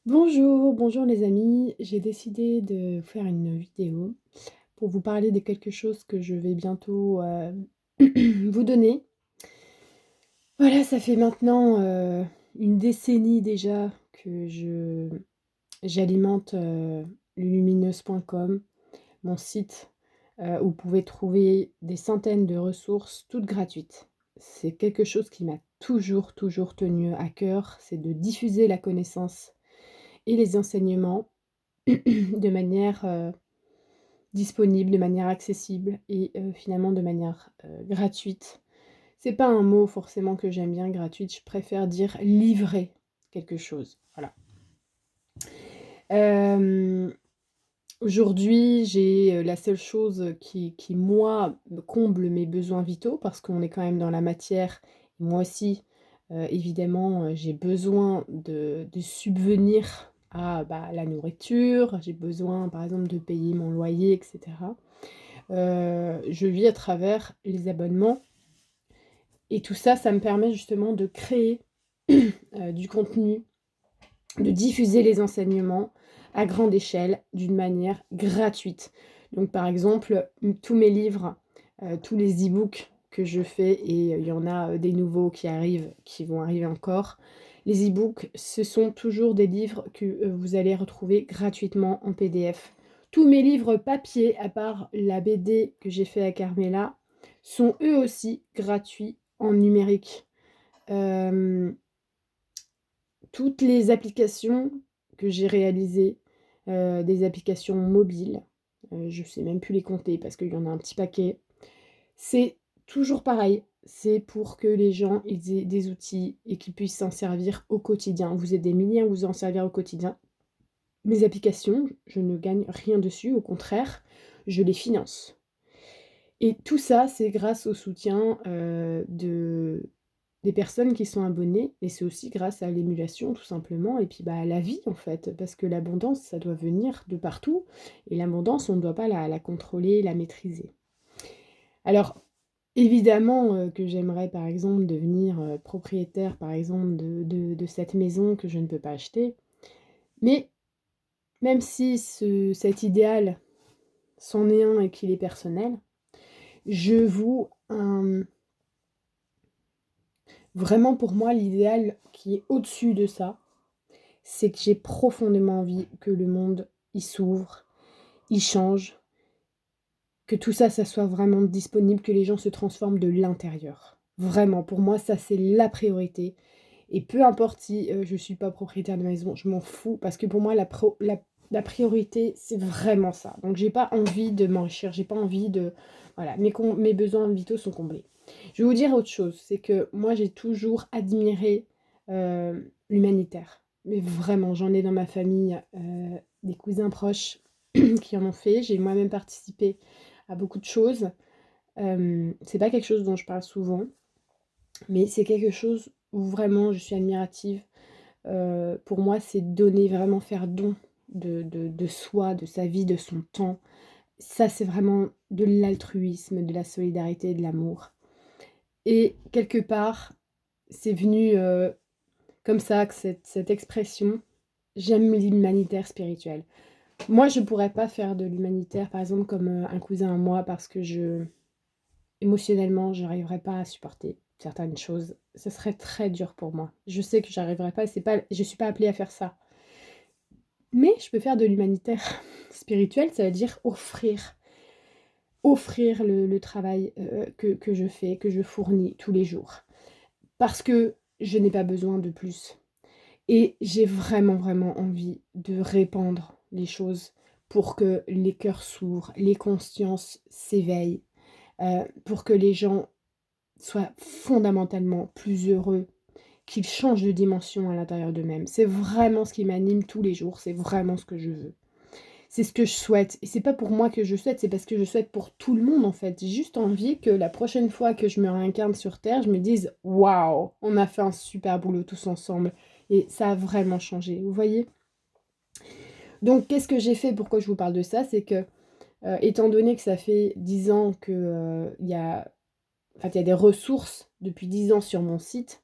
Bonjour, bonjour les amis. J'ai décidé de faire une vidéo pour vous parler de quelque chose que je vais bientôt vous donner. Voilà, ça fait maintenant une décennie déjà que j'alimente lumineuse.com, mon site où vous pouvez trouver des centaines de ressources toutes gratuites. C'est quelque chose qui m'a toujours tenu à cœur, c'est de diffuser la connaissance et les enseignements de manière disponible, de manière accessible et finalement de manière gratuite. C'est pas un mot forcément que j'aime bien, gratuite, je préfère dire livrer quelque chose. Voilà. Hem, Aujourd'hui, j'ai la seule chose qui moi, me comble mes besoins vitaux parce qu'on est quand même dans la matière. Moi aussi, évidemment, j'ai besoin de subvenir à, bah, la nourriture, j'ai besoin, par exemple, de payer mon loyer et cetera. Je vis à travers les abonnements et tout ça, ça me permet justement de créer, du contenu, de diffuser les enseignements à grande échelle d'une manière gratuite. Donc par exemple, tous mes livres, tous les e-books que je fais et il y en a, des nouveaux qui arrivent, qui vont arriver encore. Les e-books, ce sont toujours des livres que, vous allez retrouver gratuitement en PDF. Tous mes livres papier, à part la BD que j'ai fait à Carmela, sont eux aussi gratuits en numérique. Hem Toutes les applications que j'ai réalisées, des applications mobiles, je sais même plus les compter parce qu'il y en a un petit paquet. C'est toujours pareil, c'est pour que les gens ils aient des outils et qu'ils puissent s'en servir au quotidien. Vous êtes des milliers à vous en servir au quotidien. Mes applications, je ne gagne rien dessus, au contraire, je les finance. Et tout ça, c'est grâce au soutien, des personnes qui sont abonnées et c'est aussi grâce à l'émulation tout simplement et puis, bah, à la vie en fait. Parce que l'abondance, ça doit venir de partout et l'abondance, on ne doit pas la contrôler, la maîtriser. Alors évidemment, que j'aimerais par exemple devenir, propriétaire par exemple de cette maison que je ne peux pas acheter. Mais même si cet idéal, c'en est un et qu'il est personnel, je voue un vraiment pour moi l'idéal qui est au-dessus de ça, c'est que j'ai profondément envie que le monde, il s'ouvre, il change, que tout ça, ça soit vraiment disponible, que les gens se transforment de l'intérieur. Vraiment, pour moi, ça, c'est la priorité et peu importe si, je suis pas propriétaire de maison, je m'en fous parce que pour moi la priorité, c'est vraiment ça. Donc j'ai pas envie de m'enrichir, j'ai pas envie de voilà, mes besoins vitaux sont comblés. Je vais vous dire autre chose, c'est que moi j'ai toujours admiré, l'humanitaire. Mais vraiment, j'en ai dans ma famille, des cousins proches qui en ont fait. J'ai moi-même participé à beaucoup de choses. C'est pas quelque chose dont je parle souvent, mais c'est quelque chose où vraiment je suis admirative. Pour moi, c'est donner, vraiment faire don de soi, de sa vie, de son temps. Ça, c'est vraiment de l'altruisme, de la solidarité, de l'amour. Et quelque part, c'est venu, comme ça que cette expression. J'aime l'humanitaire spirituel. Moi, je pourrais pas faire de l'humanitaire, par exemple, comme, un cousin à moi parce que émotionnellement, j'arriverais pas à supporter certaines choses. Ce serait très dur pour moi. Je sais que j'arriverai pas, je suis pas appelée à faire ça. Mais je peux faire de l'humanitaire spirituel, ça veut dire offrir le travail, que je fais, que je fournis tous les jours. Parce que je n'ai pas besoin de plus. Et j'ai vraiment envie de répandre les choses pour que les cœurs s'ouvrent, les consciences s'éveillent, pour que les gens soient fondamentalement plus heureux, qu'ils changent de dimension à l'intérieur d'eux-mêmes. C'est vraiment ce qui m'anime tous les jours, c'est vraiment ce que je veux. C'est ce que je souhaite. Et c'est pas pour moi que je souhaite, c'est parce que je souhaite pour tout le monde en fait. J'ai juste envie que la prochaine fois que je me réincarne sur Terre, je me dise waouh, on a fait un super boulot tous ensemble. Et ça a vraiment changé, vous voyez? Donc qu'est-ce que j'ai fait? Pourquoi je vous parle de ça? C'est que, étant donné que ça fait 10 ans que, il y a des ressources depuis 10 ans sur mon site,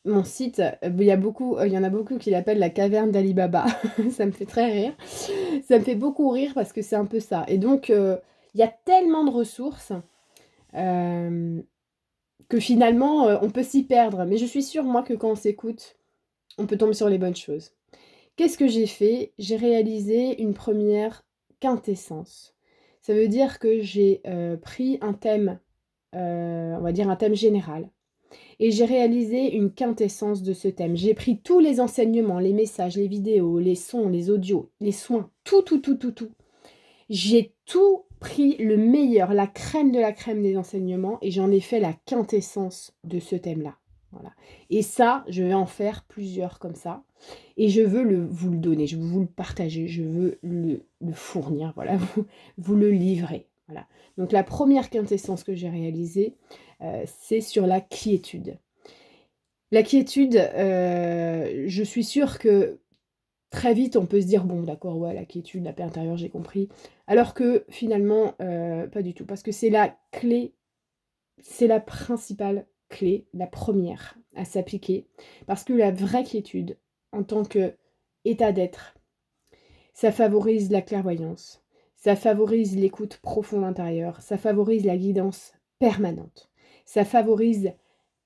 mon site, il y en a beaucoup qui l'appellent la caverne d'Ali Baba. Ça me fait très rire. Ça me fait beaucoup rire parce que c'est un peu ça. Et donc, il y a tellement de ressources euh, que finalement, on peut s'y perdre. Mais je suis sûre, moi, que quand on s'écoute, on peut tomber sur les bonnes choses. Qu'est-ce que j'ai fait? J'ai réalisé une première quintessence. Ça veut dire que j'ai pris un thème, on va dire un thème général, et j'ai réalisé une quintessence de ce thème. J'ai pris tous les enseignements, les messages, les vidéos, les sons, les audios, les soins, tout, tout, tout, tout, tout. J'ai tout pris, le meilleur, la crème de la crème des enseignements, et j'en ai fait la quintessence de ce thème-là. Voilà. Et ça, je vais en faire plusieurs comme ça. Et je veux vous le donner, je veux vous le partager, je veux le fournir, voilà, vous le livrer. Voilà. Donc la première quintessence que j'ai réalisée, c'est sur la quiétude. La quiétude, je suis sûre que très vite, on peut se dire, bon, d'accord, ouais, la quiétude, la paix intérieure, j'ai compris. Alors que finalement, pas du tout. Parce que c'est la clé, c'est la principale clé, la première à s'appliquer. Parce que la vraie quiétude, en tant que état d'être, ça favorise la clairvoyance, ça favorise l'écoute profonde intérieure, ça favorise la guidance permanente, ça favorise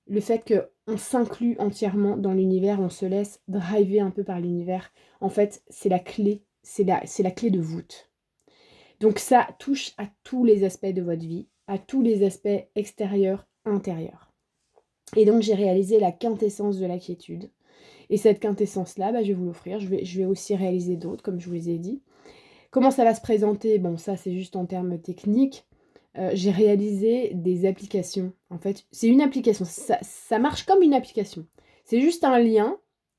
le fait qu'on s'inclut entièrement dans l'univers, on se laisse driver un peu par l'univers. En fait, c'est la clé, c'est la clé de voûte. Donc ça touche à tous les aspects de votre vie, à tous les aspects extérieurs, intérieurs. Et donc j'ai réalisé la quintessence de la quiétude. Et cette quintessence-là, bah, je vais vous l'offrir. Je vais aussi réaliser d'autres, comme je vous les ai dit. Comment ça va se présenter? Bon, ça c'est juste en termes techniques. J'ai réalisé des applications. En fait, c'est une application. Ça marche comme une application. C'est juste un lien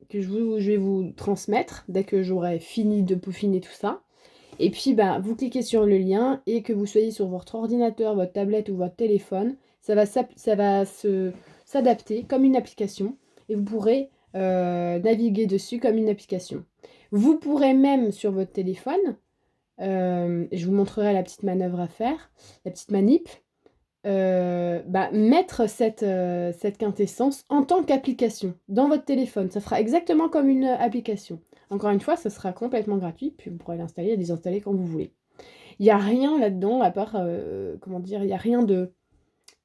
que je vais vous transmettre dès que j'aurai fini de peaufiner tout ça. Et puis, bah, vous cliquez sur le lien et que vous soyez sur votre ordinateur, votre tablette ou votre téléphone, ça va s'adapter comme une application et vous pourrez naviguer dessus comme une application. Vous pourrez même sur votre téléphone, je vous montrerai la petite manœuvre à faire, la petite manip, mettre cette quintessence en tant qu'application dans votre téléphone. Ça fera exactement comme une application. Encore une fois, ça sera complètement gratuit, puis vous pourrez l'installer et désinstaller quand vous voulez. Il n'y a rien là-dedans, à part, comment dire, il n'y a rien de...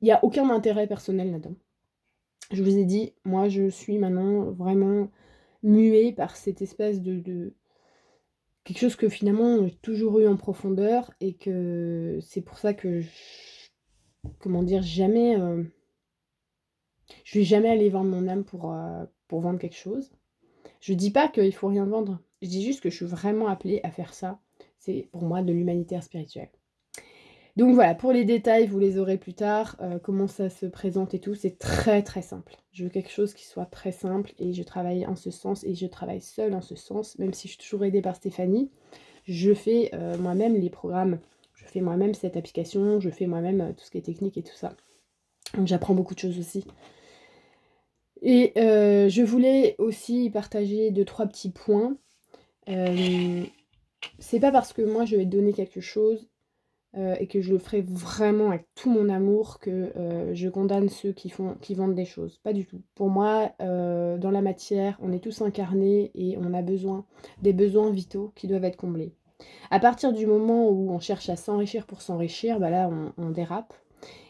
Il n'y a aucun intérêt personnel là-dedans. Je vous ai dit, moi je suis maintenant vraiment muée par cette espèce de quelque chose que finalement j'ai toujours eu en profondeur et que c'est pour ça que comment dire, jamais je vais jamais aller vendre mon âme pour vendre quelque chose. Je dis pas qu'il faut rien vendre, je dis juste que je suis vraiment appelée à faire ça. C'est pour moi de l'humanitaire spirituel. Donc voilà, pour les détails, vous les aurez plus tard, comment ça se présente et tout, c'est très très simple. Je veux quelque chose qui soit très simple et je travaille en ce sens et je travaille seule en ce sens, même si je suis toujours aidée par Stéphanie. Je fais moi-même les programmes, je fais moi-même cette application, je fais moi-même tout ce qui est technique et tout ça. Donc j'apprends beaucoup de choses aussi. Et je voulais aussi partager 2-3 petits points. C'est pas parce que moi je vais te donner quelque chose et que je le ferai vraiment avec tout mon amour que je condamne ceux qui vendent des choses. Pas du tout. Pour moi, dans la matière, on est tous incarnés et on a besoin des besoins vitaux qui doivent être comblés. À partir du moment où on cherche à s'enrichir pour s'enrichir, bah là on dérape.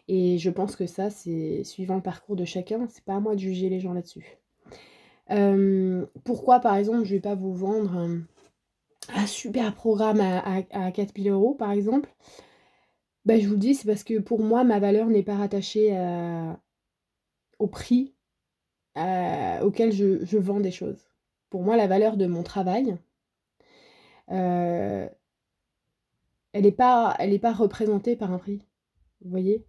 Et je pense que ça, c'est suivant le parcours de chacun, c'est pas à moi de juger les gens là-dessus. Pourquoi, par exemple, je vais pas vous vendre un super programme à 4000 € par exemple? Bah, je vous le dis, c'est parce que pour moi, ma valeur n'est pas rattachée au prix auquel je vends des choses. Pour moi, la valeur de mon travail, euh, elle est pas représentée par un prix. Vous voyez?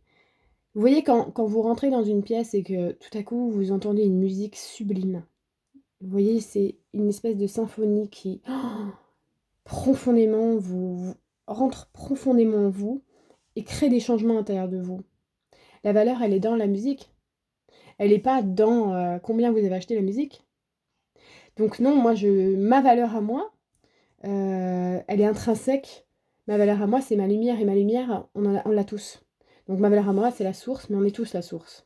Vous voyez quand vous rentrez dans une pièce et que tout à coup vous entendez une musique sublime. Vous voyez, c'est une espèce de symphonie qui profondément vous rentre profondément en vous et crée des changements à l'intérieur de vous. La valeur, elle est dans la musique. Elle n'est pas dans combien vous avez acheté la musique. Donc non, ma valeur à moi, elle est intrinsèque. Ma valeur à moi, c'est ma lumière. Et ma lumière, on l'a tous. Donc ma valeur à moi, c'est la source, mais on est tous la source.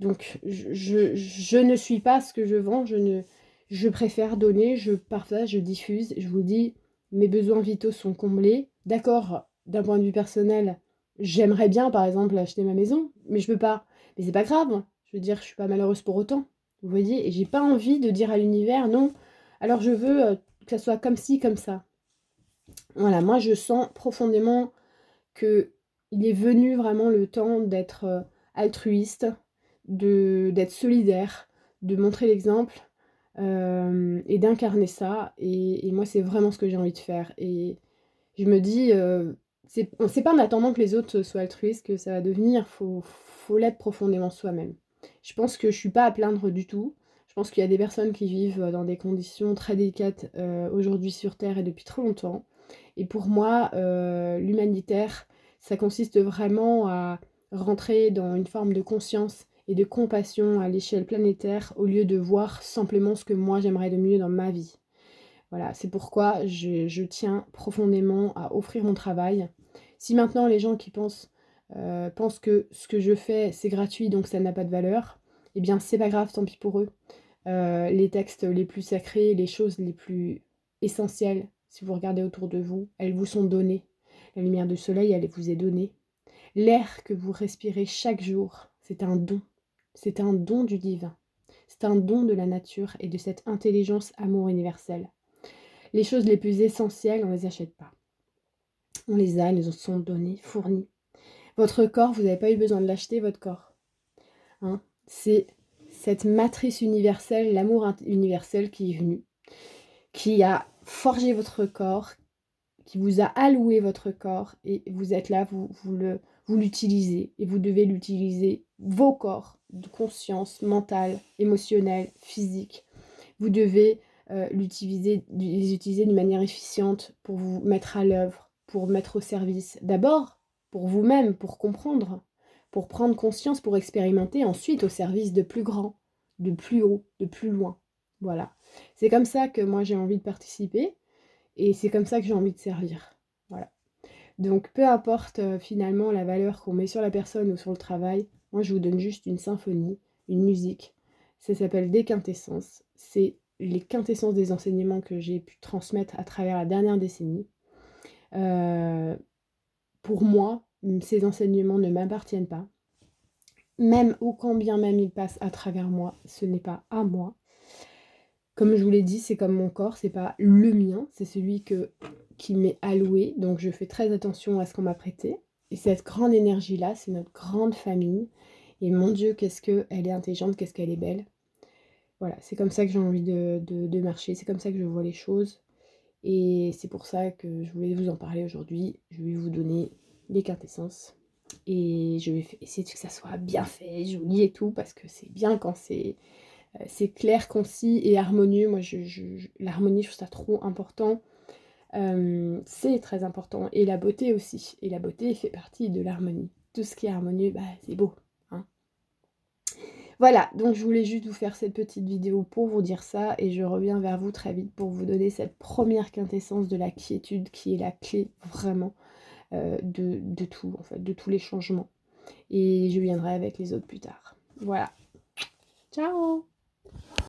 Donc je ne suis pas ce que je vends, je préfère donner, je partage, je diffuse, je vous dis, mes besoins vitaux sont comblés. D'accord, d'un point de vue personnel, j'aimerais bien, par exemple, acheter ma maison, mais je peux pas. Mais c'est pas grave, je veux dire, je suis pas malheureuse pour autant, vous voyez? Et j'ai pas envie de dire à l'univers: «Non, alors je veux, que ça soit comme ci, comme ça». Voilà, moi je sens profondément qu'il est venu vraiment le temps d'être, altruiste, d'être solidaire, de montrer l'exemple, et d'incarner ça et moi, c'est vraiment ce que j'ai envie de faire et je me dis, c'est pas en attendant que les autres soient altruistes que ça va devenir, faut l'être profondément soi-même. Je pense que je suis pas à plaindre du tout. Je pense qu'il y a des personnes qui vivent, dans des conditions très délicates, aujourd'hui sur terre et depuis trop longtemps et pour moi, l'humanitaire, ça consiste vraiment à rentrer dans une forme de conscience et de compassion à l'échelle planétaire au lieu de voir simplement ce que moi j'aimerais de mieux dans ma vie. Voilà, c'est pourquoi je tiens profondément à offrir mon travail. Si maintenant les gens qui pensent que ce que je fais c'est gratuit donc ça n'a pas de valeur, eh bien c'est pas grave, tant pis pour eux. Les textes les plus sacrés, les choses les plus essentielles, si vous regardez autour de vous, elles vous sont données. La lumière du soleil, elle vous est donnée. L'air que vous respirez chaque jour, c'est un don. C'est un don du divin. C'est un don de la nature et de cette intelligence amour universelle. Les choses les plus essentielles, on ne les achète pas. On les a, elles nous sont données, fournies. Votre corps, vous n'avez pas eu besoin de l'acheter, votre corps. Hein, c'est cette matrice universelle, l'amour universel qui est venu, qui a forgé votre corps, qui vous a alloué votre corps, et vous êtes là, vous l'utilisez, et vous devez l'utiliser, vos corps, de conscience, mentale, émotionnelle, physique. Vous devez les utiliser d'une manière efficiente pour vous mettre à l'œuvre, pour mettre au service. D'abord, pour vous-même, pour comprendre, pour prendre conscience, pour expérimenter, ensuite au service de plus grand, de plus haut, de plus loin. Voilà. C'est comme ça que moi j'ai envie de participer et c'est comme ça que j'ai envie de servir. Voilà. Donc peu importe finalement la valeur qu'on met sur la personne ou sur le travail, moi je vous donne juste une symphonie, une musique. Ça s'appelle des quintessences. C'est les quintessences des enseignements que j'ai pu transmettre à travers la dernière décennie. Pour moi, ces enseignements ne m'appartiennent pas. Même au combien même ils passent à travers moi, ce n'est pas à moi. Comme je vous l'ai dit, c'est comme mon corps, c'est pas le mien, c'est celui qui m'est alloué. Donc je fais très attention à ce qu'on m'a prêté. Et cette grande énergie-là, c'est notre grande famille. Et mon Dieu, qu'est-ce qu'elle est intelligente, qu'est-ce qu'elle est belle. Voilà, c'est comme ça que j'ai envie de marcher, c'est comme ça que je vois les choses. Et c'est pour ça que je voulais vous en parler aujourd'hui. Je vais vous donner les quintessences. Et je vais essayer que ça soit bien fait, joli et tout, parce que c'est bien quand c'est clair, concis et harmonieux. Moi, l'harmonie, je trouve ça trop important. C'est très important. Et la beauté aussi. Et la beauté fait partie de l'harmonie. Tout ce qui est harmonieux, bah, c'est beau. Hein. Voilà, donc je voulais juste vous faire cette petite vidéo pour vous dire ça. Et je reviens vers vous très vite pour vous donner cette première quintessence de la quiétude qui est la clé vraiment de tout, en fait, de tous les changements. Et je viendrai avec les autres plus tard. Voilà. Ciao!